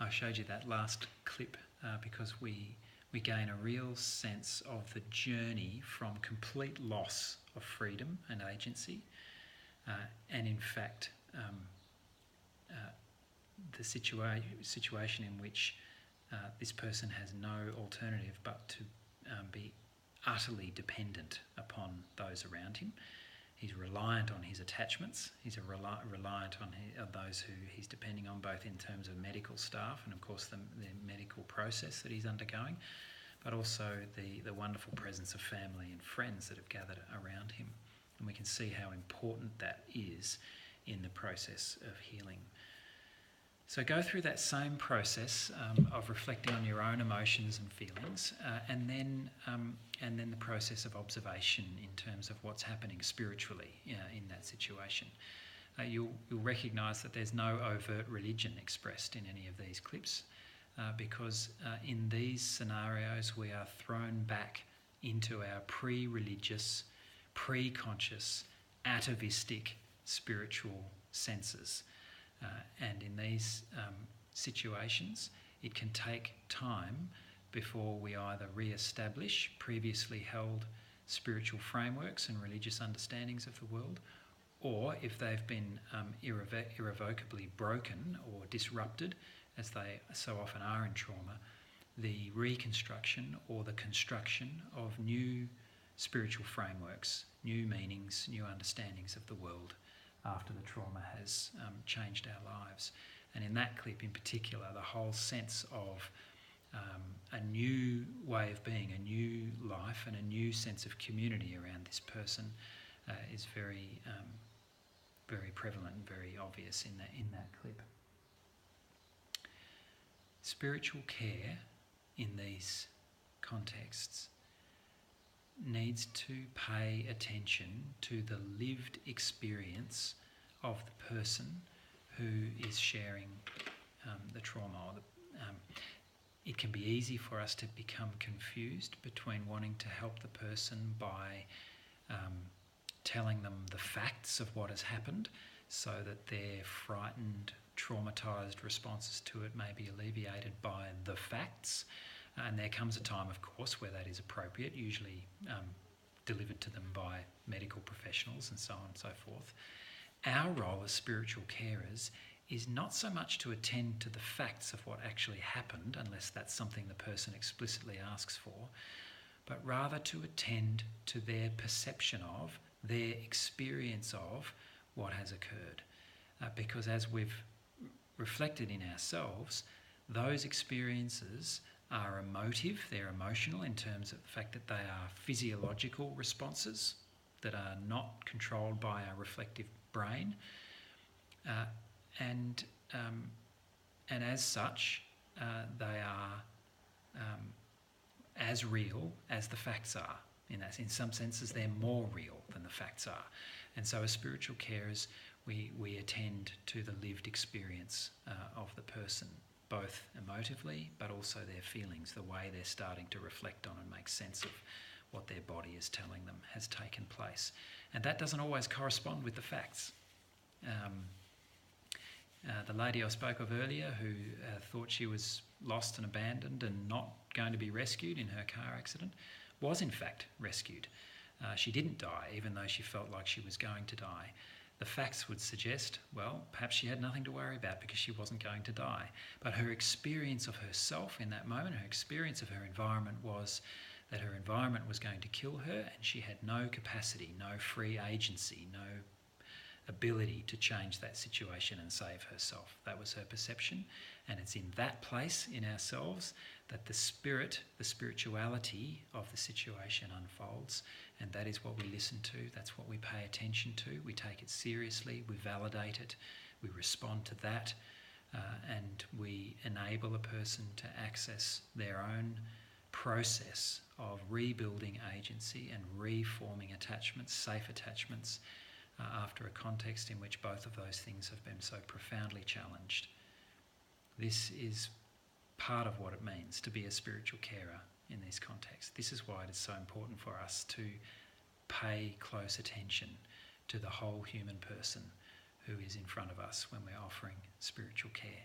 I showed you that last clip because we gain a real sense of the journey from complete loss of freedom and agency, and in fact the situation in which this person has no alternative but to be utterly dependent upon those around him. He's reliant on his attachments. He's reliant on those who he's depending on, both in terms of medical staff and, of course, the medical process that he's undergoing, but also the wonderful presence of family and friends that have gathered around him. And we can see how important that is in the process of healing. So go through that same process of reflecting on your own emotions and feelings, and then the process of observation in terms of what's happening spiritually in that situation. You'll recognise that there's no overt religion expressed in any of these clips, because in these scenarios we are thrown back into our pre-religious, pre-conscious, atavistic spiritual senses. And in these situations, it can take time before we either re-establish previously held spiritual frameworks and religious understandings of the world, or if they've been irrevocably broken or disrupted, as they so often are in trauma, the reconstruction or the construction of new spiritual frameworks, new meanings, new understandings of the world after the trauma has changed our lives. And in that clip in particular, the whole sense of a new way of being, a new life and a new sense of community around this person is very prevalent and very obvious in that clip. Spiritual care in these contexts needs to pay attention to the lived experience of the person who is sharing the trauma. It can be easy for us to become confused between wanting to help the person by telling them the facts of what has happened so that their frightened, traumatised responses to it may be alleviated by the facts. And there comes a time, of course, where that is appropriate, usually delivered to them by medical professionals and so on and so forth. Our role as spiritual carers is not so much to attend to the facts of what actually happened, unless that's something the person explicitly asks for, but rather to attend to their perception of, their experience of what has occurred. Because as we've reflected in ourselves, those experiences are emotive, they're emotional in terms of the fact that they are physiological responses that are not controlled by our reflective brain, and as such they are as real as the facts are. In some senses they're more real than the facts are. And so as spiritual carers we attend to the lived experience of the person, both emotively but also their feelings, the way they're starting to reflect on and make sense of what their body is telling them has taken place. And that doesn't always correspond with the facts. The lady I spoke of earlier who thought she was lost and abandoned and not going to be rescued in her car accident was in fact rescued. She didn't die, even though she felt like she was going to die. The facts would suggest, well, perhaps she had nothing to worry about because she wasn't going to die. But her experience of herself in that moment, her experience of her environment was that her environment was going to kill her and she had no capacity, no free agency, no ability to change that situation and save herself. That was her perception, and it's in that place in ourselves that the spirit, the spirituality of the situation unfolds, and that is what we listen to, that's what we pay attention to, we take it seriously, we validate it, we respond to that, and we enable a person to access their own process of rebuilding agency and reforming attachments, safe attachments, after a context in which both of those things have been so profoundly challenged. This is part of what it means to be a spiritual carer in these contexts. This is why it is so important for us to pay close attention to the whole human person who is in front of us when we're offering spiritual care.